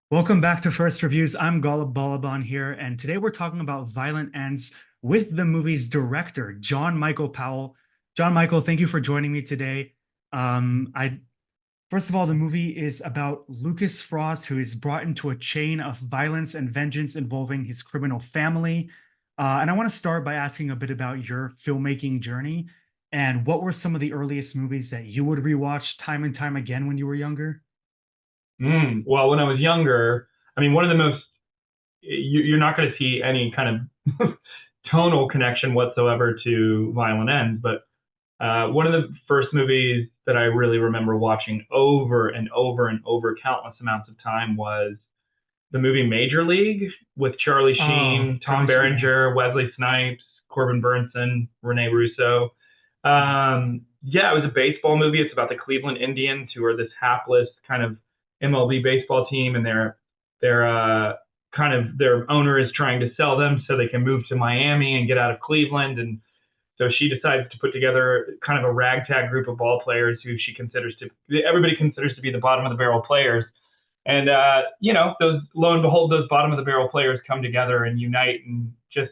Welcome back to First Reviews. I'm Golub Balaban here, and today we're talking about Violent Ends with the movie's director, John-Michael Powell. John-Michael, thank you for joining me today. I First of all, the movie is about Lucas Frost, who is brought into a chain of violence and vengeance involving his criminal family. And I want to start by asking a bit about your filmmaking journey and what were some of the earliest movies that you would rewatch time and time again when you were younger? Well, when I was younger, I mean, one of the most, you're not going to see any kind of tonal connection whatsoever to Violent Ends, but one of the first movies that I really remember watching over and over and over countless amounts of time was the movie Major League with Charlie Oh, Sheen, Tom Charlie, yeah. Berenger, Wesley Snipes, Corbin Burnson, Rene Russo. Yeah, it was a baseball movie. It's about the Cleveland Indians, who are this hapless kind of MLB baseball team, and they're kind of their owner is trying to sell them so they can move to Miami and get out of Cleveland. And so she decides to put together kind of a ragtag group of ball players who she considers to everybody considers to be the bottom of the barrel players. And those lo and behold, those bottom of the barrel players come together and unite and just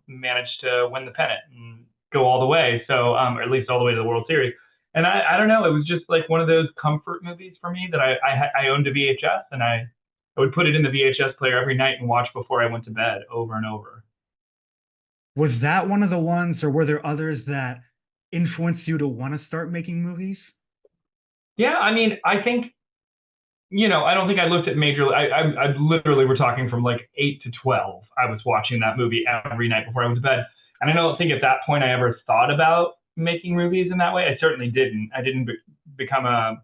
manage to win the pennant and go all the way. So or at least all the way to the World Series. And I don't know, it was just like one of those comfort movies for me that I owned a VHS, and I would put it in the VHS player every night and watch before I went to bed over and over. Was that one of the ones, or were there others that influenced you to want to start making movies? Yeah, I mean, I think I don't think I looked at major. I literally we're talking from like 8 to 12. I was watching that movie every night before I went to bed, and I don't think at that point I ever thought about making movies in that way. I certainly didn't. I didn't become a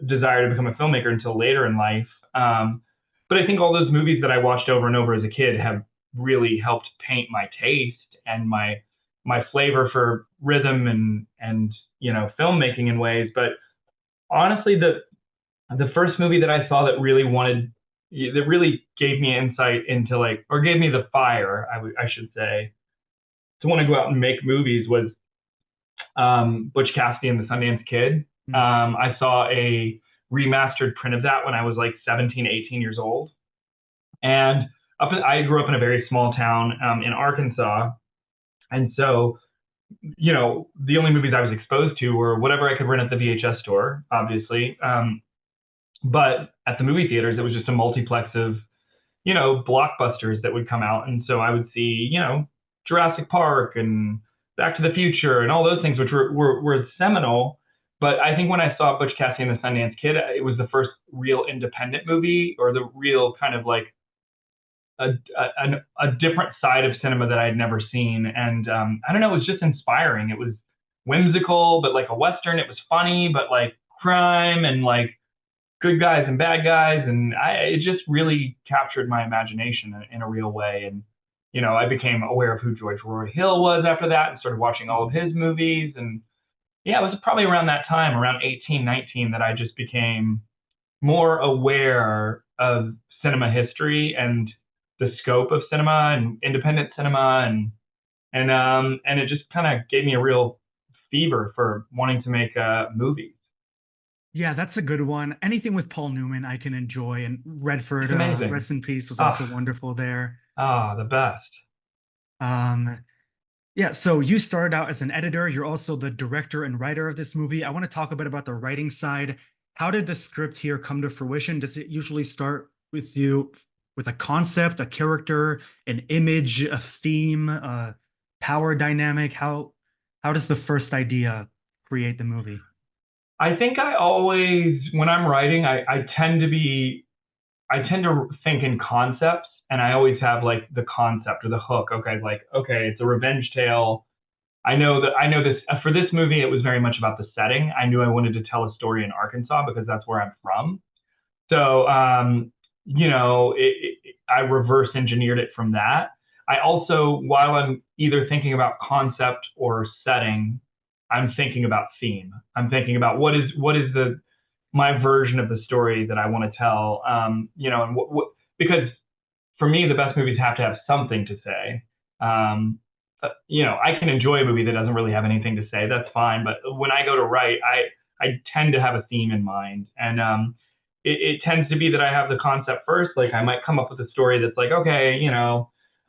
desire to become a filmmaker until later in life. But I think all those movies that I watched over and over as a kid have really helped paint my taste and my flavor for rhythm and filmmaking in ways. But honestly, the first movie that I saw that really gave me insight into like, or gave me the fire, I should say, to want to go out and make movies was Butch Cassidy and the Sundance Kid. Hmm. I saw a remastered print of that when I was like 17, 18 years old. And I grew up in a very small town in Arkansas. And so, the only movies I was exposed to were whatever I could rent at the VHS store, obviously. But at the movie theaters, it was just a multiplex of, blockbusters that would come out. And so I would see, Jurassic Park and Back to the Future and all those things, which were seminal. But I think when I saw Butch Cassidy and the Sundance Kid, it was the first real independent movie, or the real kind of like a different side of cinema that I'd never seen. And I don't know, it was just inspiring. It was whimsical, but like a Western. It was funny, but like crime and like good guys and bad guys, and it just really captured my imagination in a real way. And I became aware of who George Roy Hill was after that, and started watching all of his movies. And yeah, it was probably around that time, around 18, 19, that I just became more aware of cinema history and the scope of cinema and independent cinema, and it just kind of gave me a real fever for wanting to make movies. Yeah, that's a good one. Anything with Paul Newman I can enjoy, and Redford, It's amazing. rest in peace, was also Ah, wonderful there. the best. Um, yeah, so you started out as an editor. You're also the director and writer of this movie. I want to talk a bit about the writing side. How did the script here come to fruition? Does it usually start with you with a concept, a character, an image, a theme, a power dynamic? How does the first idea create the movie? I think I always, when I'm writing, I tend to think in concepts, and I always have like the concept or the hook. Okay, like, okay, it's a revenge tale. I know this for this movie, it was very much about the setting. I knew I wanted to tell a story in Arkansas because that's where I'm from. So, I reverse engineered it from that. I also, while I'm either thinking about concept or setting, I'm thinking about theme. I'm thinking about what is the my version of the story that I want to tell. And because for me, the best movies have to have something to say. Um, I can enjoy a movie that doesn't really have anything to say. That's fine. But when I go to write, I tend to have a theme in mind, and it tends to be that I have the concept first. Like I might come up with a story that's like, okay,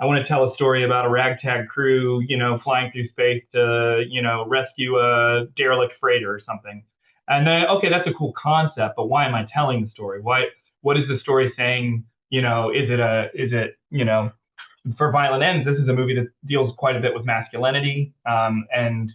I want to tell a story about a ragtag crew, flying through space to, rescue a derelict freighter or something. And then, okay, that's a cool concept, but why am I telling the story? What is the story saying? Is it, for Violent Ends, this is a movie that deals quite a bit with masculinity, and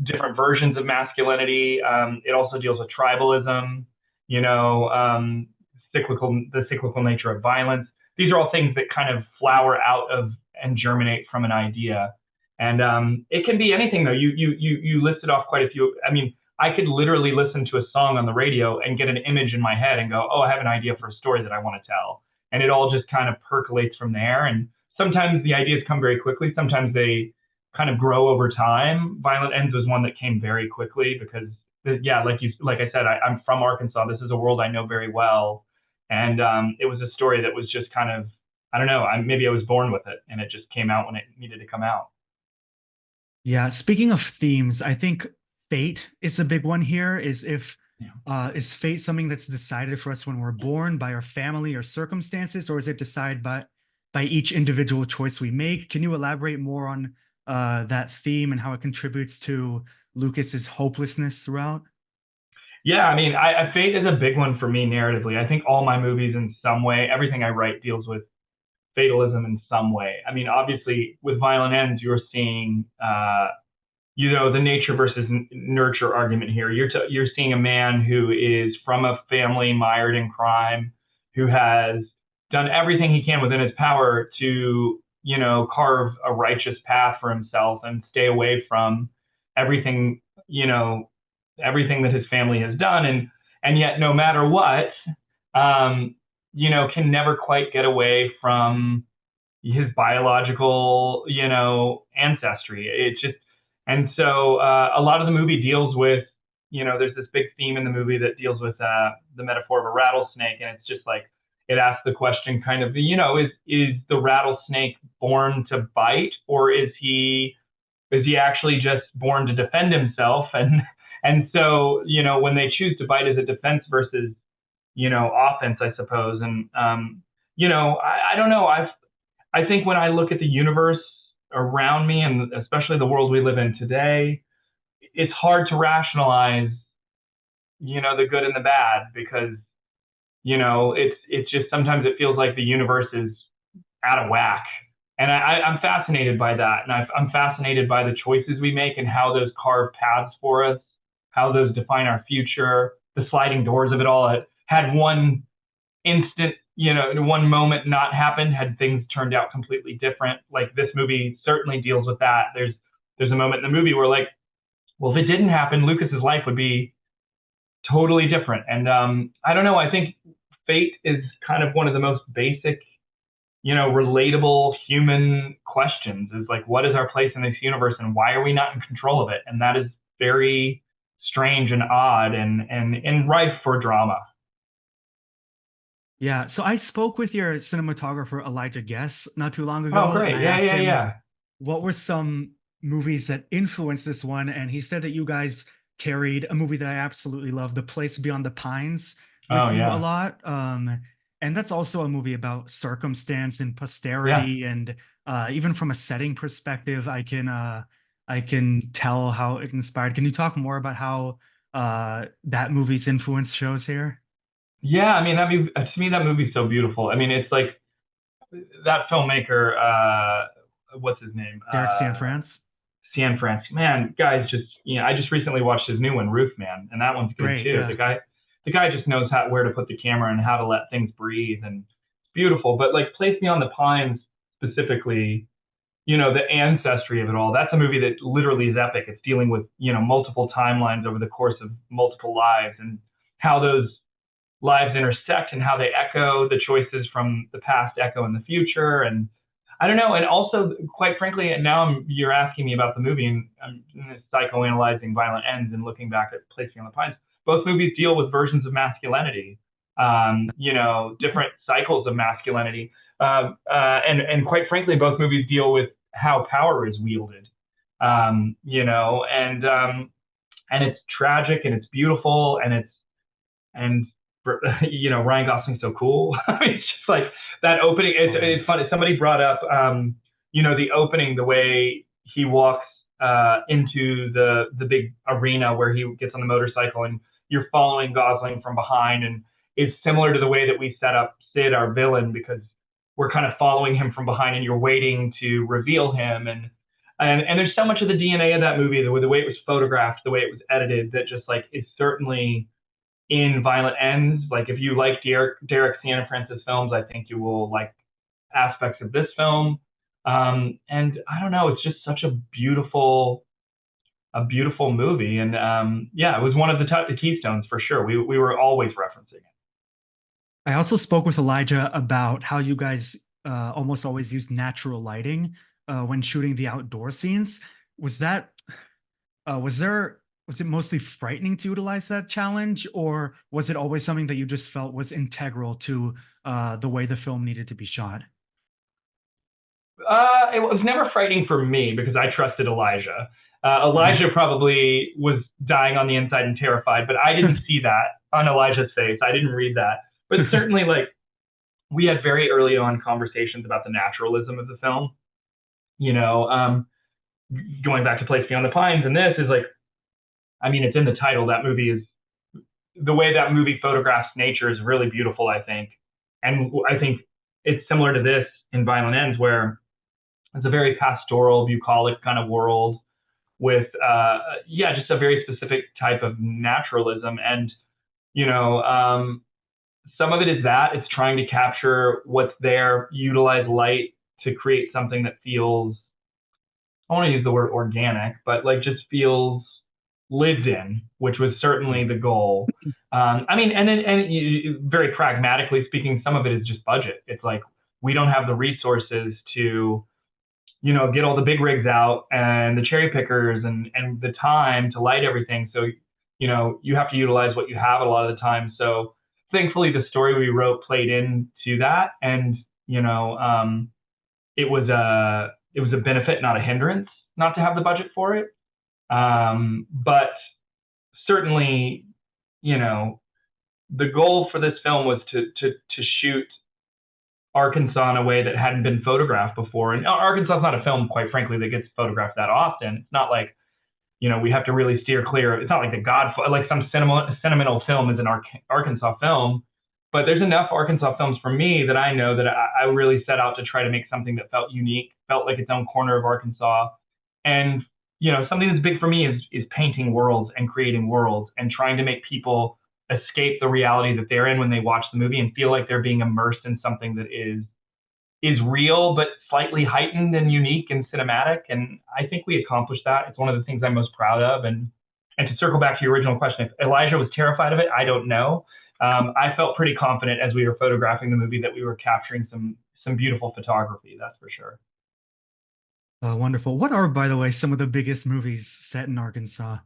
different versions of masculinity. It also deals with tribalism, you know, um, the cyclical nature of violence. These are all things that kind of flower out of and germinate from an idea. And it can be anything though. You listed off quite a few. I mean, I could literally listen to a song on the radio and get an image in my head and go, oh, I have an idea for a story that I want to tell. And it all just kind of percolates from there. And sometimes the ideas come very quickly. Sometimes they kind of grow over time. Violent Ends was one that came very quickly because, yeah, like I said, I'm from Arkansas. This is a world I know very well, and it was a story that was just kind of, I don't know, maybe I was born with it, and it just came out when it needed to come out. Yeah, speaking of themes, I think fate is a big one here. Yeah. Is fate something that's decided for us when we're born by our family or circumstances, or is it decided by each individual choice we make? Can you elaborate more on that theme and how it contributes to Lucas's hopelessness throughout? Yeah, I mean, fate is a big one for me narratively. I think all my movies, in some way, everything I write deals with fatalism in some way. I mean, obviously, with Violent Ends, you're seeing the nature versus nurture argument here. You're seeing a man who is from a family mired in crime, who has done everything he can within his power to, carve a righteous path for himself and stay away from everything, everything that his family has done, and yet no matter what, um, can never quite get away from his biological, ancestry. It just, and so a lot of the movie deals with, there's this big theme in the movie that deals with the metaphor of a rattlesnake, and it's just like it asks the question, kind of, is the rattlesnake born to bite, or is he actually just born to defend himself? And so when they choose to bite as a defense versus offense, I suppose. And I don't know. I think when I look at the universe around me, and especially the world we live in today, it's hard to rationalize, the good and the bad, because, it's just sometimes it feels like the universe is out of whack. And I'm fascinated by that. And I'm fascinated by the choices we make and how those carve paths for us, how those define our future, the sliding doors of it all. It had one instant, one moment not happened, had things turned out completely different. Like this movie certainly deals with that. There's a moment in the movie where, like, well, if it didn't happen, Lucas's life would be totally different. And I don't know. I think fate is kind of one of the most basic, relatable human questions. Is like, what is our place in this universe, and why are we not in control of it? And that is very strange and odd and rife for drama. Yeah, so I spoke with your cinematographer Elijah Guess not too long Oh, ago, and great. I Yeah, asked yeah, him yeah. what were some movies that influenced this one, and he said that you guys carried a movie that I absolutely love, The Place Beyond the Pines, with Oh, you a yeah. lot. And that's also a movie about circumstance and Yeah. posterity, and even from a setting perspective, I can tell how it inspired. Can you talk more about how that movie's influence shows here? Yeah, I mean, to me, that movie's so beautiful. I mean, it's like that filmmaker, what's his name? Derek Cianfrance. San Francisco. Man, guys, just I just recently watched his new one, Roof Man, and that one's good Great, too. yeah. The guy just knows where to put the camera and how to let things breathe, and it's beautiful. But like Place Beyond the Pines specifically, the ancestry of it all. That's a movie that literally is epic. It's dealing with multiple timelines over the course of multiple lives, and how those lives intersect and how they echo the choices from the past echo in the future. And I don't know. And also, quite frankly, and now you're asking me about the movie, and I'm psychoanalyzing Violent Ends and looking back at Placing on the Pines. Both movies deal with versions of masculinity, different cycles of masculinity. And quite frankly, both movies deal with how power is wielded, and it's tragic and it's beautiful and Ryan Gosling's so cool. I mean, it's just like that opening. It's Always. funny. Somebody brought up, the opening, the way he walks into the big arena where he gets on the motorcycle, and you're following Gosling from behind, and it's similar to the way that we set up Sid, our villain, because we're kind of following him from behind, and you're waiting to reveal him, and there's so much of the DNA of that movie, the way it was photographed, the way it was edited, that just like is certainly in Violent Ends. Like if you like Derek Santa Francis films, I think you will like aspects of this film. And I don't know, it's just such a beautiful movie, and yeah, it was one of the keystones for sure. We were always referencing it. I also spoke with Elijah about how you guys almost always use natural lighting when shooting the outdoor scenes. Was that was it mostly frightening to utilize that challenge, or was it always something that you just felt was integral to the way the film needed to be shot? It was never frightening for me because I trusted Elijah. Elijah probably was dying on the inside and terrified, but I didn't see that on Elijah's face. I didn't read that. But certainly, like, we had very early on conversations about the naturalism of the film. You know, going back to Place Beyond the Pines, and this is like, I mean, it's in the title. That movie is the way that movie photographs nature is really beautiful, I think. And I think it's similar to this in Violent Ends, where it's a very pastoral, bucolic kind of world with, just a very specific type of naturalism. And, you know, some of it is that it's trying to capture what's there, utilize light to create something that feels, I want to use the word organic, but like just feels lived in, which was certainly the goal. I mean, very pragmatically speaking, some of it is just budget. It's like we don't have the resources to, get all the big rigs out and the cherry pickers and the time to light everything. So, you have to utilize what you have a lot of the time. So thankfully the story we wrote played into that. And, it was a benefit, not a hindrance, not to have the budget for it. But certainly, the goal for this film was to shoot Arkansas in a way that hadn't been photographed before. And Arkansas is not a film, quite frankly, that gets photographed that often. It's not like, we have to really steer clear. It's not like The Godfather, like some sentimental film is an Arkansas film. But there's enough Arkansas films for me that I know that I really set out to try to make something that felt unique, felt like its own corner of Arkansas. And, something that's big for me is painting worlds and creating worlds and trying to make people escape the reality that they're in when they watch the movie and feel like they're being immersed in something that is real, but slightly heightened and unique and cinematic. And I think we accomplished that. It's one of the things I'm most proud of. And to circle back to your original question, if Elijah was terrified of it, I don't know. I felt pretty confident as we were photographing the movie that we were capturing some beautiful photography. That's for sure. Wonderful. What are, by the way, some of the biggest movies set in Arkansas? I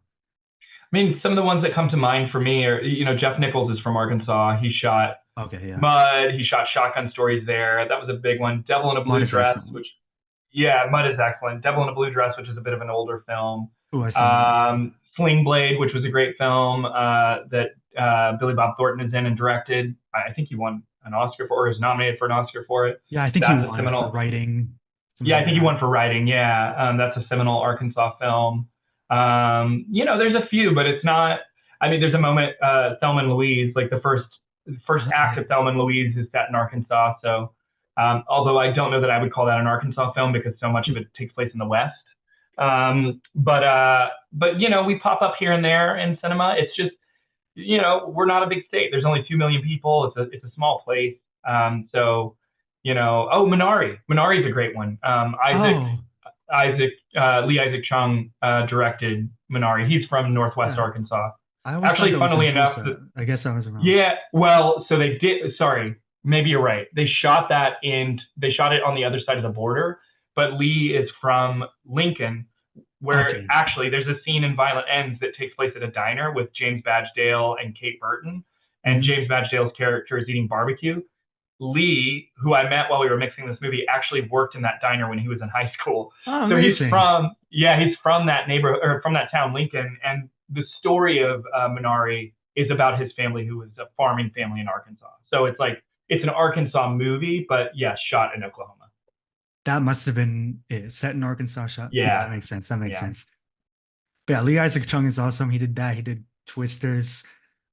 mean, some of the ones that come to mind for me are, Jeff Nichols is from Arkansas. He shot Okay, yeah. Mud. He shot Shotgun Stories there. That was a big one. Devil in a Mud Blue is Dress, excellent. which, yeah, Mud is excellent. Devil in a Blue Dress, which is a bit of an older film. Oh, I saw that one. Sling Blade, which was a great film that Billy Bob Thornton is in and directed. I think he won an Oscar for, or is nominated for an Oscar for it. Yeah, I think he That's a won for seminal. writing, something Yeah, I like think he that. won for writing. Yeah, that's a seminal Arkansas film. There's a few, but it's not. I mean, there's a moment, Thelma and Louise, like the first act Okay. of Thelma and Louise is set in Arkansas. So, although I don't know that I would call that an Arkansas film because so much of it takes place in the West. But we pop up here and there in cinema. It's just, we're not a big state. There's only 2 million people. It's a small place. So, Minari. Minari is a great one. Oh, Lee Isaac Chung directed Minari. He's from Northwest yeah. Arkansas. I always thought Actually, that was in funnily enough, Tulsa. I guess I was wrong. yeah, well, so they did. Sorry, maybe you're right. They shot it on the other side of the border. But Lee is from Lincoln, where Okay. actually there's a scene in Violent Ends that takes place at a diner with James Badgedale and Kate Burton, and Mhm. James Badgedale's character is eating barbecue. Lee, who I met while we were mixing this movie, actually worked in that diner when he was in high school. Oh, So amazing. he's from that neighborhood or from that town, Lincoln. And the story of Minari is about his family, who was a farming family in Arkansas. So it's like it's an Arkansas movie, but yes, shot in Oklahoma. That must have been it. Set in Arkansas shot. Yeah, Yeah, that makes sense. That makes yeah, sense. But yeah, Lee Isaac Chung is awesome. He did that. He did Twisters.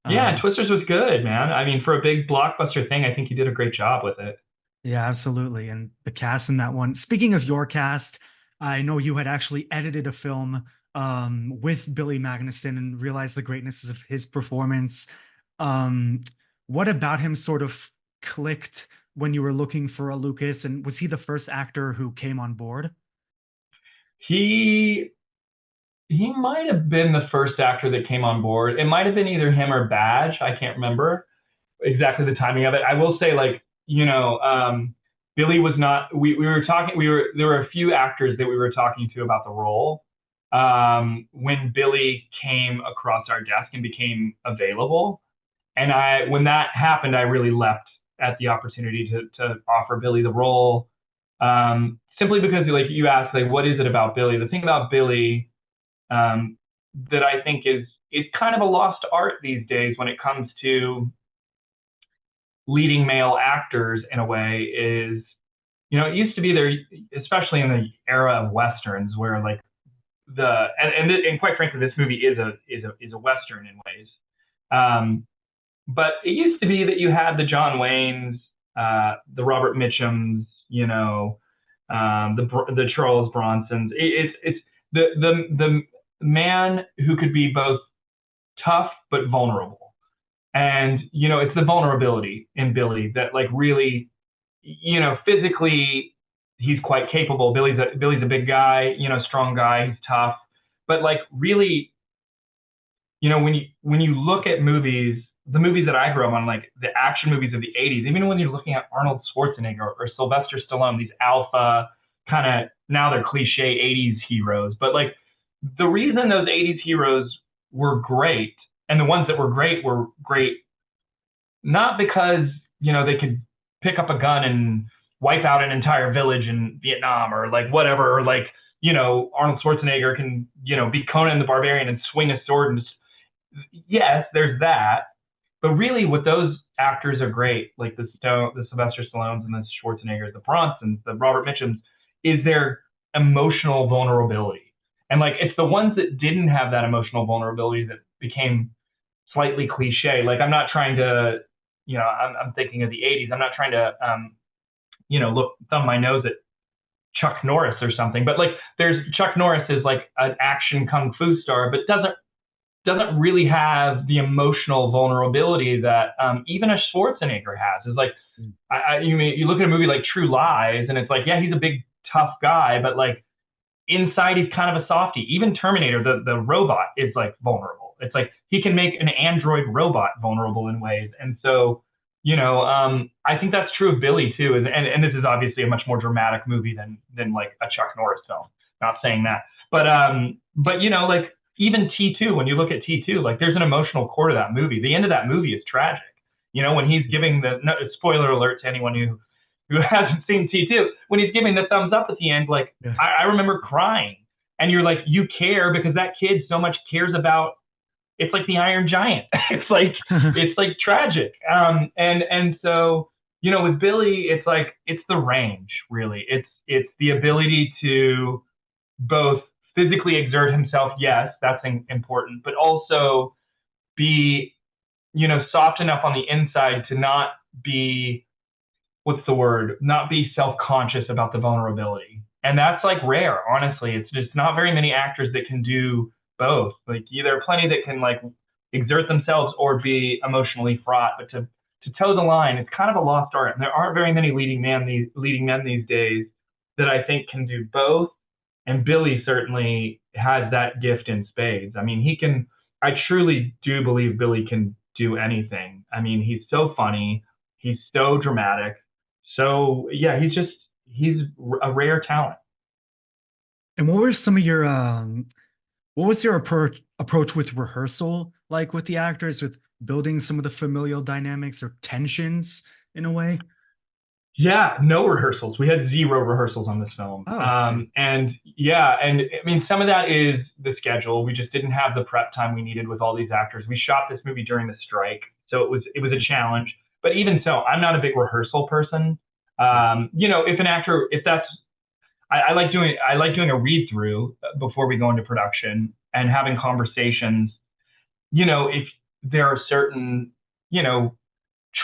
yeah. And Um, Twisters was good, man. I mean, for a big blockbuster thing, I think he did a great job with it. yeah, absolutely. And the cast in that one. Speaking of your cast, I know you had actually edited a film with Billy Magnuson and realized the greatness of his performance. Um, what about him sort of clicked when you were looking for a Lucas? And was he the first actor who came on board? He he might have been the first actor that came on board. It might have been either him or Badge. I can't remember exactly the timing of it. I will say, like, Billy was not. We were talking. We were there were a few actors that we were talking to about the role. When Billy came across our desk and became available, and when that happened, I really leapt at the opportunity to offer Billy the role. Simply because, like, you asked, like, what is it about Billy? The thing about Billy, um, that I think is kind of a lost art these days when it comes to leading male actors in a way is, it used to be there, especially in the era of westerns, where like and quite frankly, this movie is a western in ways. Um, but it used to be that you had the John Waynes, the Robert Mitchums, the Charles Bronsons. It's the man who could be both tough but vulnerable. And, it's the vulnerability in Billy that, like, really, physically he's quite capable. Billy's a big guy, strong guy, he's tough. But, like, really, when you look at movies, the movies that I grew up on, like the action movies of the 80s, even when you're looking at Arnold Schwarzenegger or Sylvester Stallone, these alpha kind of, now they're cliche 80s heroes, but like the reason those 80s heroes were great, and the ones that were great not because, they could pick up a gun and wipe out an entire village in Vietnam or like whatever, or like, Arnold Schwarzenegger can, be Conan the Barbarian and swing a sword and just, yes, there's that. But really, what those actors are great, like the Sylvester Stallones and the Schwarzeneggers, the Bronsons, the Robert Mitchums, is their emotional vulnerability. And like, it's the ones that didn't have that emotional vulnerability that became slightly cliche. Like, I'm not trying to, I'm thinking of the 80s. I'm not trying to, thumb my nose at Chuck Norris or something. But like, there's Chuck Norris is like an action kung fu star, but doesn't really have the emotional vulnerability that even a Schwarzenegger has. Is like, you look at a movie like True Lies, and it's like, yeah, he's a big tough guy, but like inside he's kind of a softie. Even Terminator, the robot, is like vulnerable. It's like he can make an android robot vulnerable in ways, and so I think that's true of Billy too. And this is obviously a much more dramatic movie than like a Chuck Norris film. Not saying that, but like even T2, when you look at T2, like there's an emotional core to that movie. The end of that movie is tragic. When he's giving no, spoiler alert to anyone who hasn't seen T2, when he's giving the thumbs up at the end, like Yeah. I remember crying. And you're like, you care because that kid so much cares about, it's like the Iron Giant. it's like tragic. And so, with Billy, it's the range, really. It's the ability to both physically exert himself, yes, that's important, but also be, soft enough on the inside to not be, what's the word? Not be self-conscious about the vulnerability. And that's like rare, honestly. It's just not very many actors that can do both. Like, there are plenty that can like exert themselves or be emotionally fraught, but to toe the line, it's kind of a lost art. And there aren't very many leading men these days that I think can do both. And Billy certainly has that gift in spades. I mean, he can. I truly do believe Billy can do anything. I mean, he's so funny. He's so dramatic. So yeah, he's a rare talent. And what were some of your what was your approach with rehearsal like with the actors with building some of the familial dynamics or tensions in a way? Yeah, no rehearsals. We had zero rehearsals on this film. Oh, okay. And yeah, and I mean, some of that is the schedule. We just didn't have the prep time we needed with all these actors. We shot this movie during the strike, so it was a challenge. But even so, I'm not a big rehearsal person. Yeah. If an actor, if that's, I like doing a read through before we go into production and having conversations. If there are certain, you know,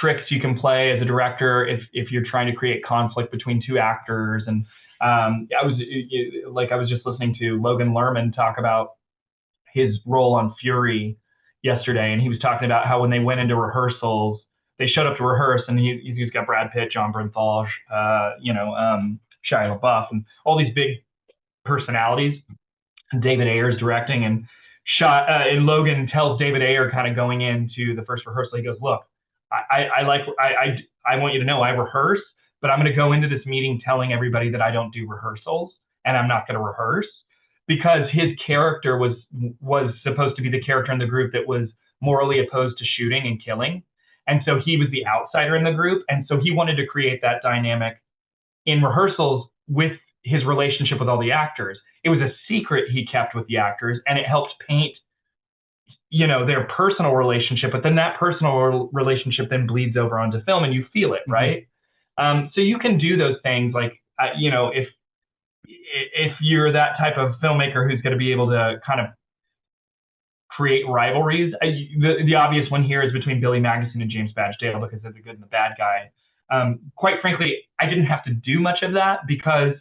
tricks you can play as a director if you're trying to create conflict between two actors. And I was just listening to Logan Lerman talk about his role on Fury yesterday, and he was talking about how when they went into rehearsals, they showed up to rehearse, and he's got Brad Pitt, John Bernthal, Shia LaBeouf, and all these big personalities. David Ayer's directing, and Logan tells David Ayer kind of going into the first rehearsal, he goes, "Look, I want you to know I rehearse, but I'm going to go into this meeting telling everybody that I don't do rehearsals and I'm not going to rehearse because his character was supposed to be the character in the group that was morally opposed to shooting and killing, and so he was the outsider in the group, and so he wanted to create that dynamic in rehearsals with his relationship with all the actors. It was a secret he kept with the actors, and it helped paint, their personal relationship. But then that personal relationship then bleeds over onto film, and you feel it, Mm-hmm. right? So you can do those things, like if you're that type of filmmaker who's going to be able to kind of create rivalries. The obvious one here is between Billy Magnuson and James Badge Dale because they're the good and the bad guy. Quite frankly, I didn't have to do much of that because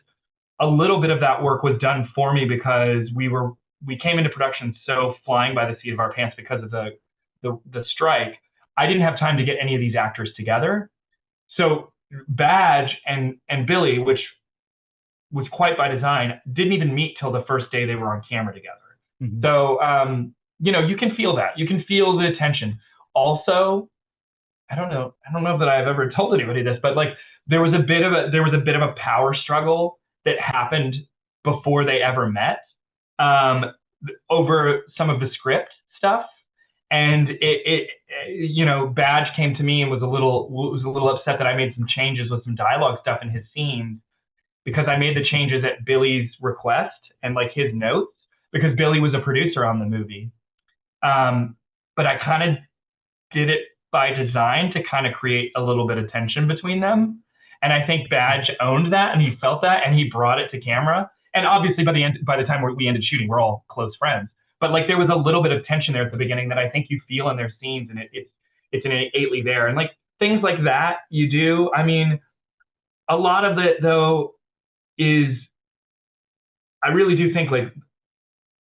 a little bit of that work was done for me because we came into production so flying by the seat of our pants because of the strike. I didn't have time to get any of these actors together. So Badge and Billy, which was quite by design, didn't even meet till the first day they were on camera together. Mm-hmm. So you can feel that. You can feel the tension. Also, I don't know that I've ever told anybody this, but like there was a bit of a power struggle that happened before they ever met, um, over some of the script stuff. And Badge came to me and was a little upset that I made some changes with some dialogue stuff in his scenes because I made the changes at Billy's request and like his notes because Billy was a producer on the movie. But I kind of did it by design to kind of create a little bit of tension between them. And I think Badge owned that and he felt that and he brought it to camera. And obviously by the time we ended shooting, we're all close friends. But like there was a little bit of tension there at the beginning that I think you feel in their scenes, and it's innately there. And like things like that you do. I mean, a lot of it though is I really do think like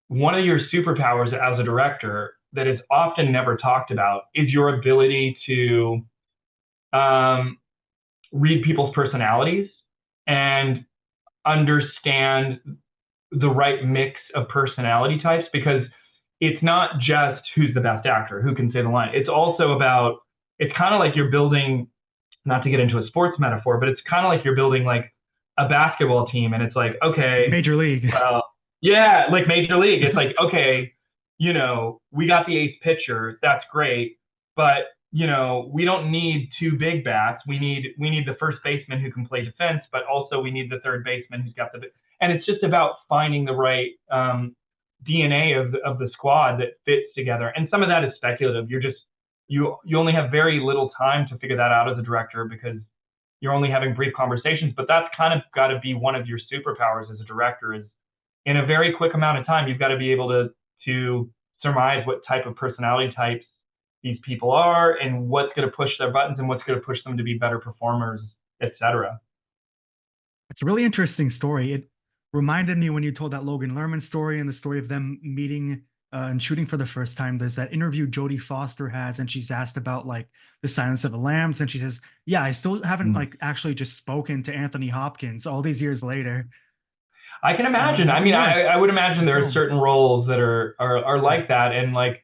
one of your superpowers as a director that is often never talked about is your ability to um, read people's personalities and understand the right mix of personality types because it's not just who's the best actor, who can say the line. It's also about, it's kind of like you're building, not to get into a sports metaphor, but it's kind of like you're building like a basketball team. And it's like, okay, Major League. well, yeah, like Major League. It's like, okay, we got the ace pitcher. That's great. But, we don't need two big bats. We need the first baseman who can play defense, but also we need the third baseman who's got and it's just about finding the right DNA of the squad that fits together. And some of that is speculative. You only have very little time to figure that out as a director because you're only having brief conversations, but that's kind of got to be one of your superpowers as a director is in a very quick amount of time, you've got to be able to surmise what type of personality types these people are and what's going to push their buttons and what's going to push them to be better performers, etc. It's a really interesting story. It reminded me when you told that Logan Lerman story and the story of them meeting and shooting for the first time. There's that interview Jodie Foster has, and she's asked about like the Silence of the Lambs, and she says, "Yeah, I still haven't Mm. like actually just spoken to Anthony Hopkins all these years later." I can imagine. I Nothing mean, worked. I would The imagine there are film. certain roles that are Yeah. like that, and like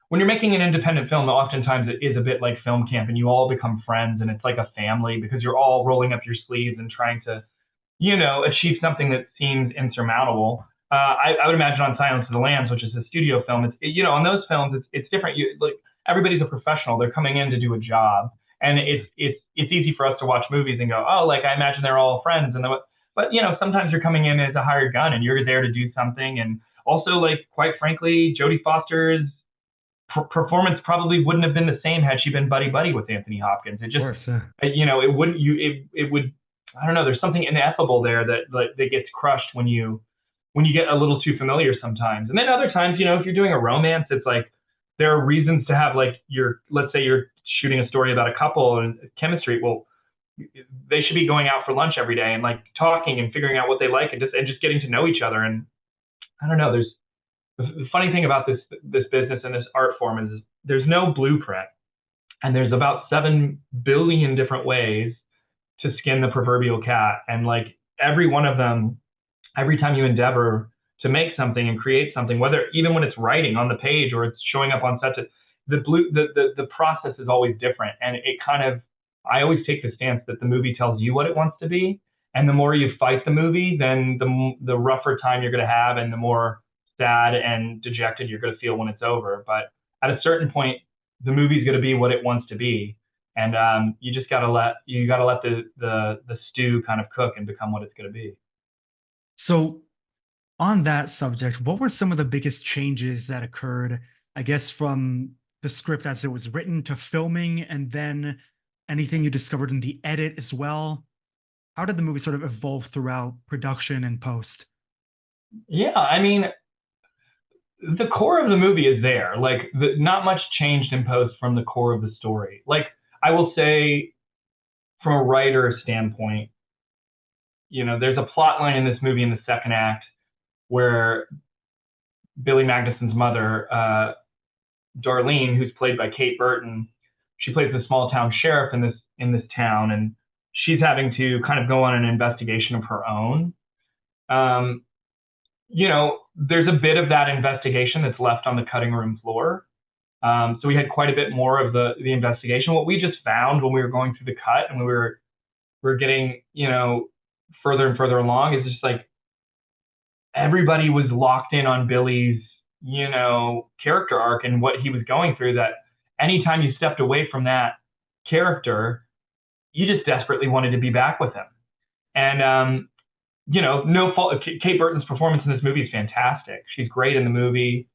when you're making an independent film, oftentimes it is a bit like film camp, and you all become friends, and it's like a family because you're all rolling up your sleeves and trying to achieve something that seems insurmountable. I would imagine on Silence of the Lambs, which is a studio film, on those films, it's different. Like everybody's a professional; they're coming in to do a job, And it's easy for us to watch movies and go, oh, like I imagine they're all friends, but sometimes you're coming in as a hired gun and you're there to do something. And also, like, quite frankly, Jodie Foster's performance probably wouldn't have been the same had she been buddy buddy with Anthony Hopkins. It Of just, course. it wouldn't, it would, I don't know. There's something ineffable there that gets crushed when you get a little too familiar sometimes. And then other times, if you're doing a romance, it's like there are reasons to have, like, let's say you're shooting a story about a couple and chemistry. Well, they should be going out for lunch every day and, like, talking and figuring out what they like, and just getting to know each other. And I don't know. There's the funny thing about this business and this art form is there's no blueprint, and there's about 7 billion different ways to skin the proverbial cat, and, like, every one of them, every time you endeavor to make something and create something, whether even when it's writing on the page or it's showing up on set, the process is always different, and it kind of, I always take the stance that the movie tells you what it wants to be, and the more you fight the movie, then the rougher time you're going to have, and the more sad and dejected you're going to feel when it's over. But at a certain point, the movie's going to be what it wants to be, and you just got to let the stew kind of cook and become what it's going to be. So, on that subject, what were some of the biggest changes that occurred, I guess, from the script as it was written to filming, and then anything you discovered in the edit as well? How did the movie sort of evolve throughout production and post? Yeah, I mean, the core of the movie is there. Like, not much changed in post from the core of the story. Like, I will say, from a writer standpoint, there's a plot line in this movie in the second act where Billy Magnuson's mother, Darlene, who's played by Kate Burton, she plays the small town sheriff in this town, and she's having to kind of go on an investigation of her own. Um, there's a bit of that investigation that's left on the cutting room floor. So we had quite a bit more of the investigation. What we just found when we were going through the cut and we were getting, further and further along, is just like everybody was locked in on Billy's, character arc and what he was going through, that anytime you stepped away from that character, you just desperately wanted to be back with him. And, no fault. Kate Burton's performance in this movie is fantastic. She's great in the movie.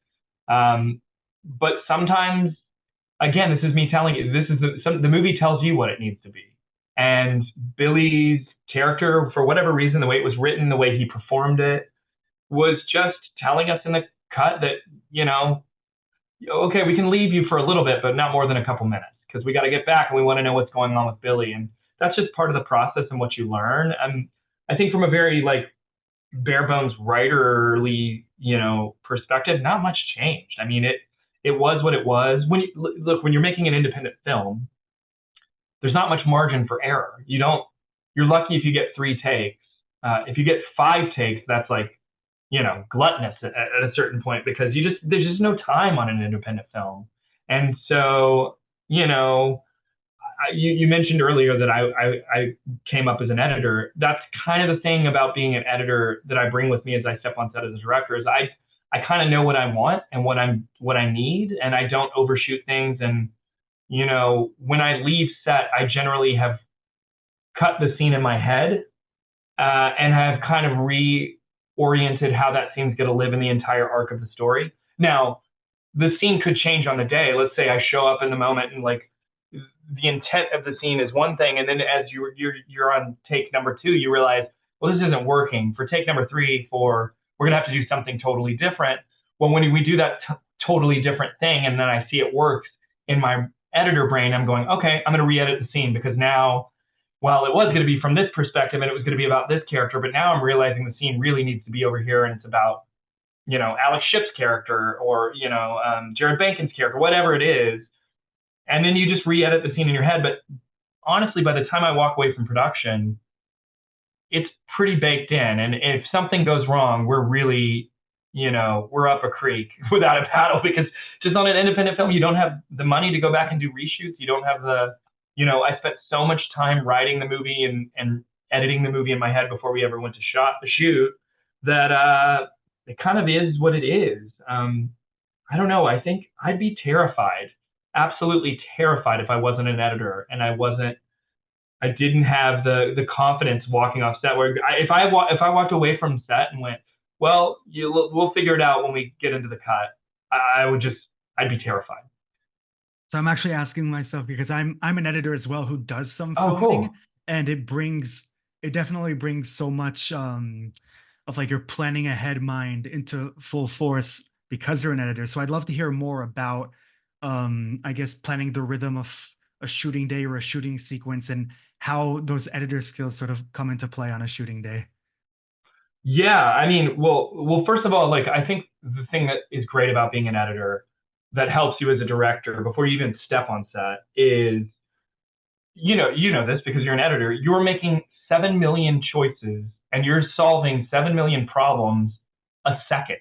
But sometimes, again, this is me telling you, the movie tells you what it needs to be. And Billy's character, for whatever reason, the way it was written, the way he performed it, was just telling us in the cut that, okay, we can leave you for a little bit, but not more than a couple minutes, because we got to get back and we want to know what's going on with Billy. And that's just part of the process and what you learn. And I think from a very, like, bare bones writerly, perspective, not much changed. I mean, it was what it was. When you're making an independent film, there's not much margin for error. You're lucky if you get 3 takes. If you get 5 takes, that's like, gluttonous at a certain point, because there's just no time on an independent film. And so, you mentioned earlier that I came up as an editor. That's kind of the thing about being an editor that I bring with me as I step on set as a director, is I kind of know what I want and what I need, and I don't overshoot things. And, when I leave set, I generally have cut the scene in my head, and have kind of reoriented how that scene's going to live in the entire arc of the story. Now, the scene could change on the day. Let's say I show up in the moment and, like, the intent of the scene is one thing, and then as you're on take number 2, you realize, well, this isn't working. For take number 3, we're gonna have to do something totally different. Well, when we do that totally different thing, and then I see it works in my editor brain, I'm going, okay, I'm gonna re-edit the scene, because now, well, it was gonna be from this perspective and it was gonna be about this character, but now I'm realizing the scene really needs to be over here, and it's about, Alex Shipp's character, or, Jared Bankin's character, whatever it is. And then you just re-edit the scene in your head. But honestly, by the time I walk away from production, it's pretty baked in. And if something goes wrong, we're really, we're up a creek without a paddle, because just on an independent film, you don't have the money to go back and do reshoots. You don't have I spent so much time writing the movie and editing the movie in my head before we ever went to shoot, that it kind of is what it is. I don't know. I think I'd be terrified absolutely terrified if I wasn't an editor and I didn't have the confidence walking off set. Where if I walked away from set and went, well, we'll figure it out when we get into the cut, I would just I'd be terrified. So I'm actually asking myself because I'm an editor as well who does some Oh, filming, cool. and it definitely brings so much of like your planning ahead mind into full force because you're an editor. So I'd love to hear more about I guess planning the rhythm of a shooting day or a shooting sequence and how those editor skills sort of come into play on a shooting day. Yeah, I mean, first of all, like I think the thing that is great about being an editor that helps you as a director before you even step on set is, you know this because you're an editor, you're making 7 million choices and you're solving 7 million problems a second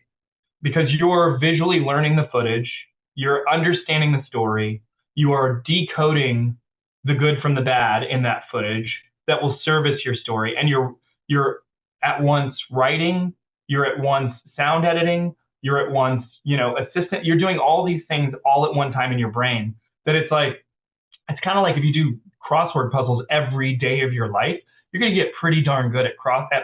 because you're visually learning the footage, you're understanding the story, you are decoding the good from the bad in that footage that will service your story, and you're at once writing, you're at once sound editing, you're at once assistant. You're doing all these things all at one time in your brain. That it's kind of like if you do crossword puzzles every day of your life, you're going to get pretty darn good at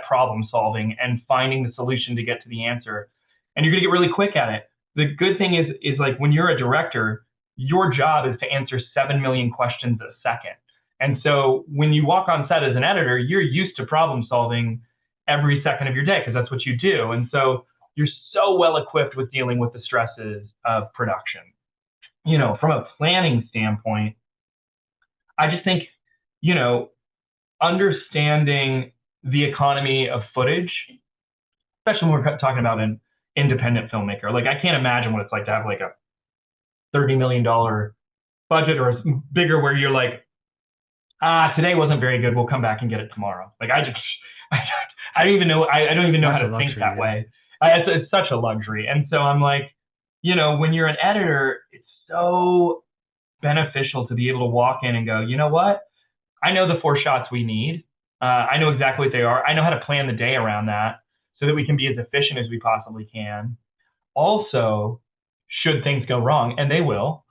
problem solving and finding the solution to get to the answer, and you're going to get really quick at it. The good thing is like when you're a director, your job is to answer 7 million questions a second. And so when you walk on set as an editor, you're used to problem solving every second of your day because that's what you do. And so you're so well equipped with dealing with the stresses of production. From a planning standpoint, I just think, you know, understanding the economy of footage, especially when we're talking about an independent filmmaker. Like I can't imagine what it's like to have like a $30 million budget or bigger where you're like, today wasn't very good. We'll come back and get it tomorrow. Like I, I don't even know. I don't even know how That's a to think luxury, that yeah. way. It's such a luxury. And so I'm like, when you're an editor, it's so beneficial to be able to walk in and go, you know what? I know the 4 shots we need. I know exactly what they are. I know how to plan the day around that so that we can be as efficient as we possibly can. Also, should things go wrong, and they will,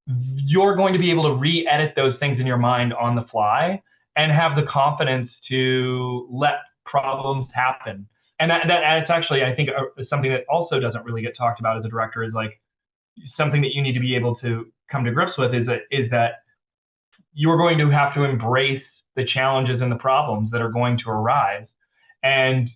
you're going to be able to re-edit those things in your mind on the fly and have the confidence to let problems happen. And that's actually, I think, something that also doesn't really get talked about as a director is like something that you need to be able to come to grips with is that you're going to have to embrace the challenges and the problems that are going to arise. And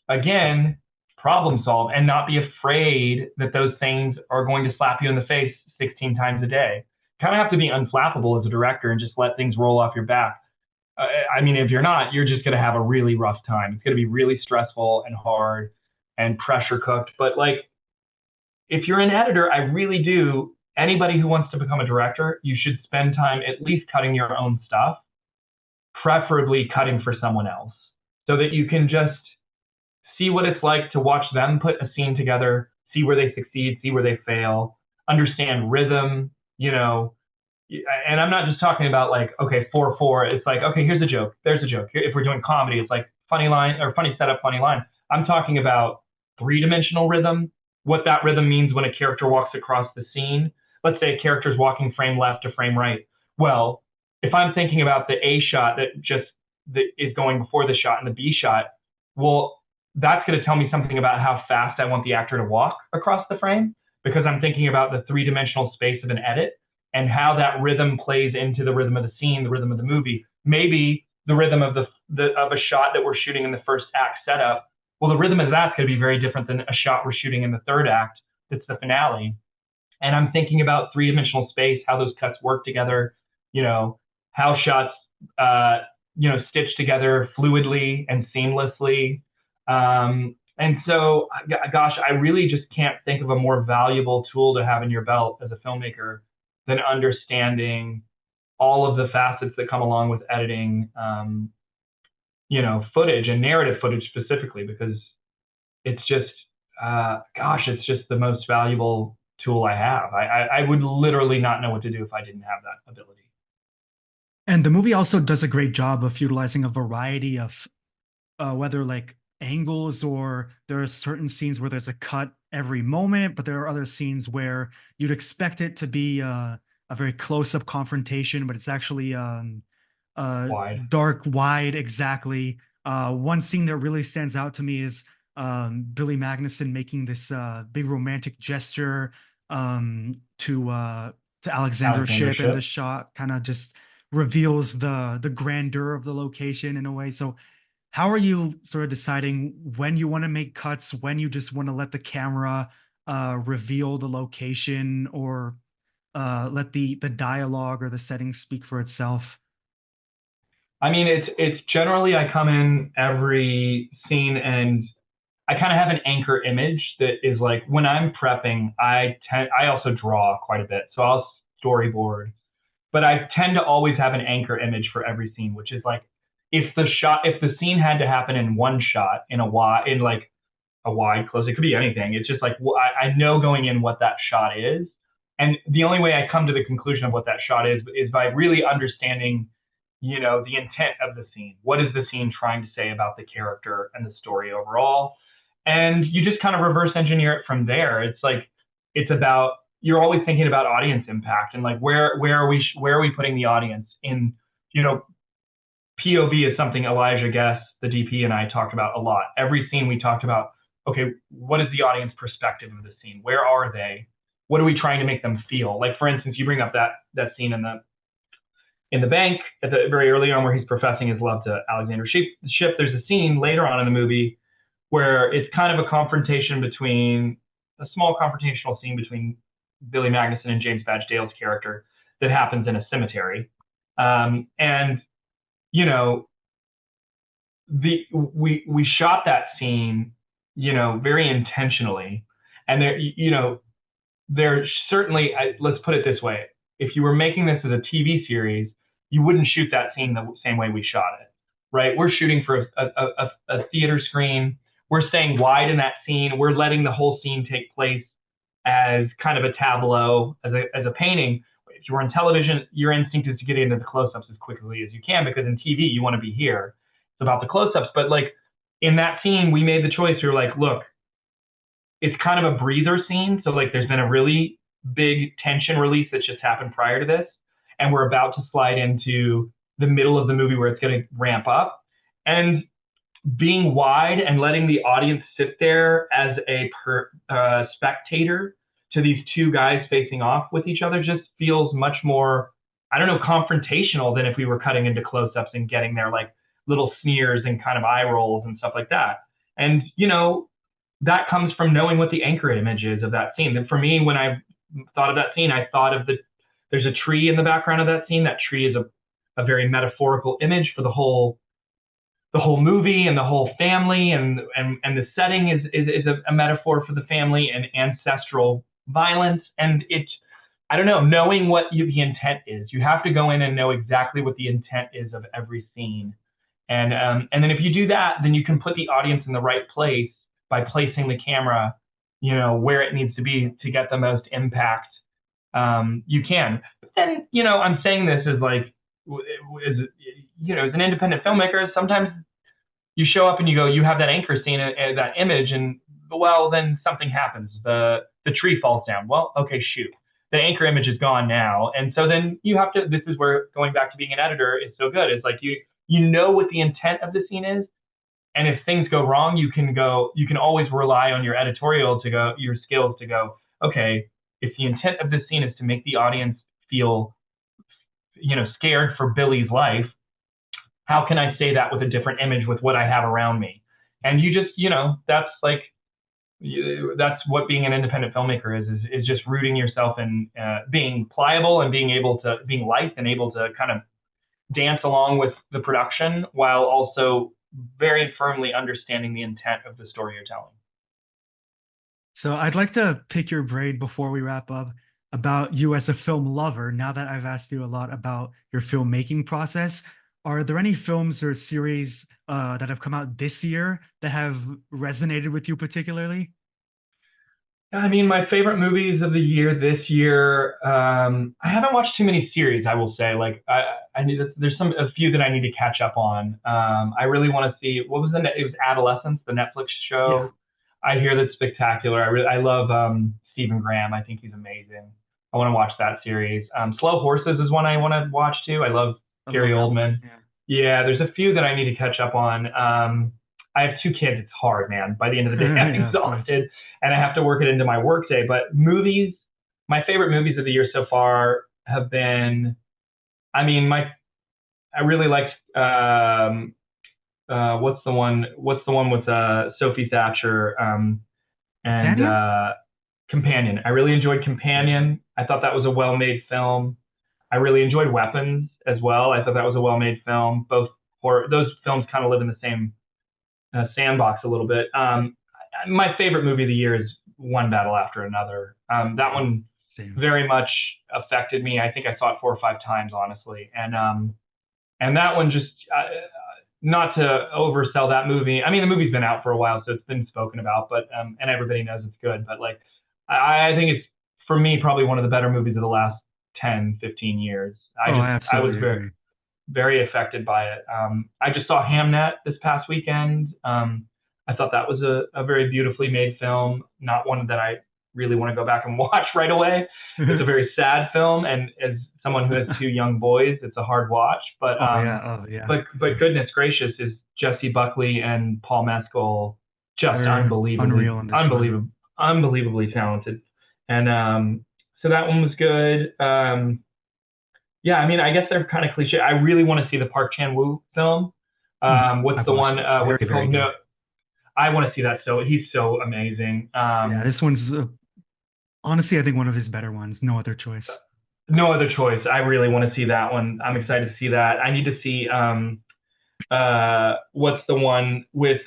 again, problem solve and not be afraid that those things are going to slap you in the face 16 times a day. Kind of have to be unflappable as a director and just let things roll off your back. I mean, if you're not, you're just going to have a really rough time. It's going to be really stressful and hard and pressure cooked. But like, if you're an editor, I really do. Anybody who wants to become a director, you should spend time at least cutting your own stuff, preferably cutting for someone else, so that you can just see what it's like to watch them put a scene together, see where they succeed, see where they fail, understand rhythm, and I'm not just talking about like, okay, 4/4. It's like, okay, here's a joke. There's a joke. If we're doing comedy, it's like funny line or funny setup, funny line. I'm talking about 3-dimensional rhythm, what that rhythm means when a character walks across the scene. Let's say a character's walking frame left to frame right. Well, if I'm thinking about the A shot that is going before the shot and the B shot, well, that's going to tell me something about how fast I want the actor to walk across the frame because I'm thinking about the 3-dimensional space of an edit and how that rhythm plays into the rhythm of the scene, the rhythm of the movie. Maybe the rhythm of of a shot that we're shooting in the first act setup. Well, the rhythm of that's going to be very different than a shot we're shooting in the third act. That's the finale. And I'm thinking about 3-dimensional space, how those cuts work together, how shots, stitch together fluidly and seamlessly. And so, gosh, I really just can't think of a more valuable tool to have in your belt as a filmmaker than understanding all of the facets that come along with editing, footage and narrative footage specifically, because it's just, it's just the most valuable tool I have. I would literally not know what to do if I didn't have that ability. And the movie also does a great job of utilizing a variety of whether like angles or there are certain scenes where there's a cut every moment, but there are other scenes where you'd expect it to be a very close-up confrontation, but it's actually uh, Wide. dark, wide, exactly. One scene that really stands out to me is Billy Magnuson making this big romantic gesture to Alexander's Alexander ship, and the Ship. shot kind of just reveals the grandeur of the location in a way. So, how are you sort of deciding when you want to make cuts, when you just want to let the camera reveal the location, or let the dialogue or the setting speak for itself? I mean, it's generally I come in every scene and I kind of have an anchor image that is like when I'm prepping, I also draw quite a bit. So I'll storyboard, but I tend to always have an anchor image for every scene, which is like if the scene had to happen in one shot in like a wide close, it could be anything. It's just like I know going in what that shot is. And the only way I come to the conclusion of what that shot is by really understanding, the intent of the scene. What is the scene trying to say about the character and the story overall? And you just kind of reverse engineer it from there. It's like it's about you're always thinking about audience impact and like where are we putting the audience in, you know, POV is something Elijah Guest, the DP, and I talked about a lot. Every scene we talked about, okay, what is the audience perspective of the scene? Where are they? What are we trying to make them feel? Like for instance, you bring up that scene in the bank at the very early on where he's professing his love to Alexander Ship. There's a scene later on in the movie where it's kind of a confrontation between a small confrontational scene between Billy Magnuson and James Badge Dale's character that happens in a cemetery. And you know, we shot that scene, very intentionally, and there certainly, let's put it this way: if you were making this as a TV series, you wouldn't shoot that scene the same way we shot it, right? We're shooting for a theater screen. We're staying wide in that scene. We're letting the whole scene take place as kind of a tableau, as a painting. If you were on television, your instinct is to get into the close-ups as quickly as you can because in TV you want to be here. It's about the close-ups, but like in that scene, we made the choice. We were like, look, it's kind of a breather scene. So like there's been a really big tension release that just happened prior to this. And we're about to slide into the middle of the movie where it's going to ramp up. And being wide and letting the audience sit there as a spectator to these two guys facing off with each other just feels much more, I don't know, confrontational than if we were cutting into close-ups and getting their like little sneers and kind of eye rolls and stuff like that. And, that comes from knowing what the anchor image is of that scene. And for me, when I thought of that scene, I thought of there's a tree in the background of that scene. That tree is a very metaphorical image for the whole movie and the whole family, and the setting is a metaphor for the family and ancestral violence. And I don't know, knowing what the intent is. You have to go in and know exactly what the intent is of every scene. And then if you do that, then you can put the audience in the right place by placing the camera, where it needs to be to get the most impact. You can. But then, I'm saying this as like, as an independent filmmaker, sometimes you show up and you go, you have that anchor scene and that image, and well, then something happens. The tree falls down. Well, okay, shoot. The anchor image is gone now, and so then you have to. This is where going back to being an editor is so good. It's like you know what the intent of the scene is, and if things go wrong, you can always rely on your editorial your skills to go, okay, if the intent of this scene is to make the audience feel, scared for Billy's life, how can I say that with a different image with what I have around me? And you just, that's like, that's what being an independent filmmaker is just rooting yourself in being pliable and being light and able to kind of dance along with the production while also very firmly understanding the intent of the story you're telling. So I'd like to pick your brain before we wrap up about you as a film lover. Now that I've asked you a lot about your filmmaking process, are there any films or series that have come out this year that have resonated with you particularly? I mean, my favorite movies of the year this year. I haven't watched too many series. I will say, like, there's a few that I need to catch up on. I really want to see what was it was Adolescence, the Netflix Yeah. show. I hear that's spectacular. I love Stephen Graham. I think he's amazing. I want to watch that series. Slow Horses is one I want to watch too. I love I Gary love that one. Oldman. Yeah. Yeah, there's a few that I need to catch up on. I have two kids. It's hard, man. By the end of the day, I'm Yeah, of course. exhausted and I have to work it into my work day. But movies, my favorite movies of the year so far have been, I mean, I really liked, what's the one with, Sophie Thatcher, and, Daniel? Companion. I really enjoyed Yeah. Companion. I thought that was a well-made film. I really enjoyed Weapons as well. I thought that was a well-made film. Both horror, those films kind of live in the same sandbox a little bit. My favorite movie of the year is One Battle After Another. That Same. one Same. very much affected me. I think I saw it 4 or 5 times, honestly, and that one just not to oversell that movie. I mean, the movie's been out for a while, so it's been spoken about, but and everybody knows it's good. But like, I think it's for me probably one of the better movies of the last 10, 15 years. Oh, I I was absolutely very agree. very affected by it. I just saw Hamnet this past weekend. I thought that was a very beautifully made film, not one that I really want to go back and watch right away. It's a very sad film, and as someone who has two young boys, it's a hard watch. Oh yeah. Oh yeah. But goodness gracious, is Jesse Buckley and Paul Mescal just They're unreal in this one. unbelievably talented, and so that one was good. Yeah, I mean, I guess they're kind of cliche. I really want to see the Park Chan Wook film. What's I've the watched one? it. It's very, What's it very called? No, good. I want to see that. So he's so amazing. Yeah, this one's honestly, I think one of his better ones. No other choice. No other choice. I really want to see that one. I'm Yeah. excited to see that. I need to see what's the one with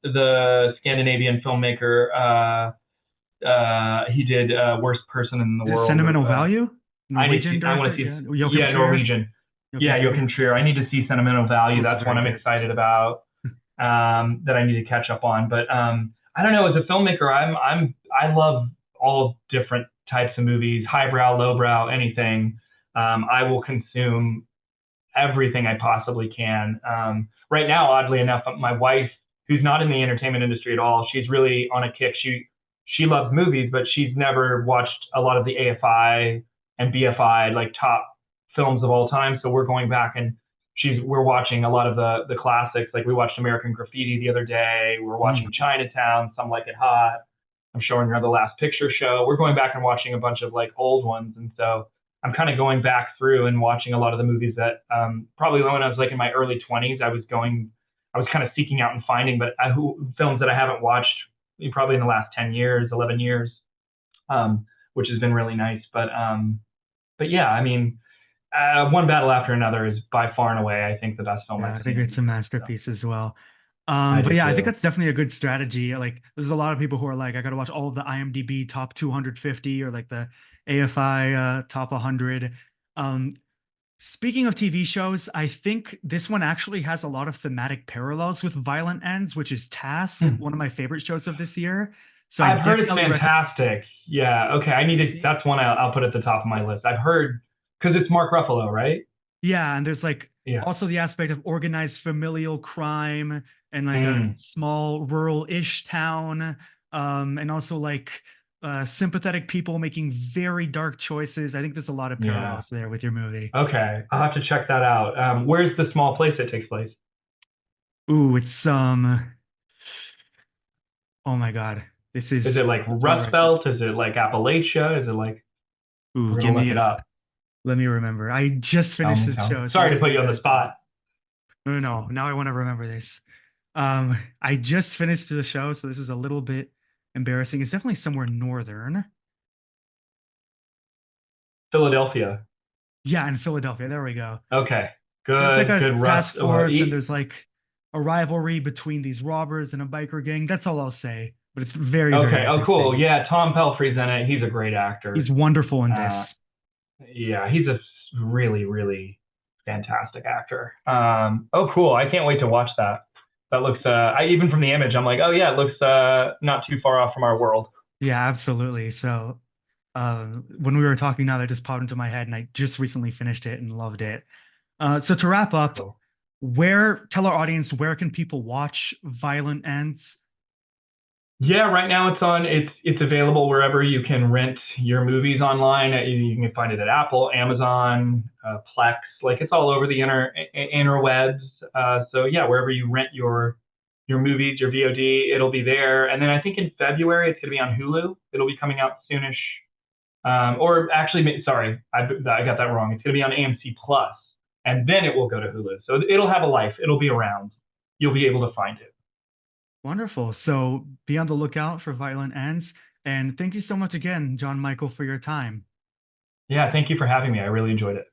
the Scandinavian filmmaker. He did Worst Person in the Is it World, or Sentimental Value? Norwegian I want director? to see, Yeah. Joachim yeah, Trier. Norwegian. Joachim Yeah, Trier. Joachim Trier. I need to see Sentimental Value. Also That's one very I'm good. excited about. That I need to catch up on. But I don't know. As a filmmaker, I love all different types of movies, highbrow, lowbrow, anything. I will consume everything I possibly can. Right now, oddly enough, my wife, who's not in the entertainment industry at all, she's really on a kick. She loves movies, but she's never watched a lot of the AFI and BFI like top films of all time. So we're going back and we're watching a lot of the classics. Like we watched American Graffiti the other day. We're watching Mm. Chinatown, Some Like It Hot. I'm showing her The Last Picture Show. We're going back and watching a bunch of like old ones, and so I'm kind of going back through and watching a lot of the movies that probably when I was like in my early 20s, I was kind of seeking out and finding, but films that I haven't watched probably in the last 10 years, 11 years, which has been really nice. But yeah, I mean, One Battle After Another is by far and away, I think, the best film Yeah, I've I think seen. it's a So masterpiece as well. I But do yeah, I think too. that's definitely a good strategy. Like, there's a lot of people who are like, I gotta watch all of the IMDb top 250 or like the AFI top 100. Um, Speaking of TV shows, I think this one actually has a lot of thematic parallels with Violent Ends, which is Task, one of my favorite shows of this year. So I I've heard it's definitely recommend fantastic. Yeah. Okay. I need you to. see. That's one I'll put at the top of my list. I've heard because it's Mark Ruffalo, right? Yeah, and there's like Yeah. also the aspect of organized familial crime and like a Mm, small rural-ish town, and also like sympathetic people making very dark choices. I think there's a lot of yeah. parallels there with your movie. Okay. I'll have to check that out. Where's the small place that takes place? Ooh, it's oh my God, this Is is it like the part Rust where Belt? Is it like Appalachia? Is it like ooh, we're give gonna look me it a up? let me remember. I just finished this Tell me. show, so Sorry this to is put you on the embarrassing. spot. No, no, no. Now I want to remember this. I just finished the show, so this is a little bit embarrassing. It's definitely somewhere northern. Philadelphia. Yeah, in Philadelphia. There we go. Okay. So it's like Good. a Good. task Rust. force, and there's like a rivalry between these robbers and a biker gang. That's all I'll say. But it's very, very Okay. Oh, cool. interesting. Yeah. Tom Pelphrey's in it. He's a great He's actor. wonderful in Uh, this. yeah. He's a really, really fantastic actor. Oh, cool. I can't wait to watch that. That looks. Even from the image, I'm like, oh yeah, it looks not too far off from our world. Yeah, absolutely. So when we were talking now, that just popped into my head, and I just recently finished it and loved it. So to wrap up, Cool. where tell our audience where can people watch Violent Ends? Yeah, right now it's available wherever you can rent your movies online. You can find it at Apple, Amazon, Plex. Like it's all over the interwebs. So yeah, wherever you rent your movies, your VOD, it'll be there. And then I think in February it's going to be on Hulu. It'll be coming out soonish. Or actually, sorry, I got that wrong. It's going to be on AMC Plus, and then it will go to Hulu. So it'll have a life. It'll be around. You'll be able to find it. Wonderful. So be on the lookout for Violent Ends. And thank you so much again, John Michael, for your time. Yeah, thank you for having me. I really enjoyed it.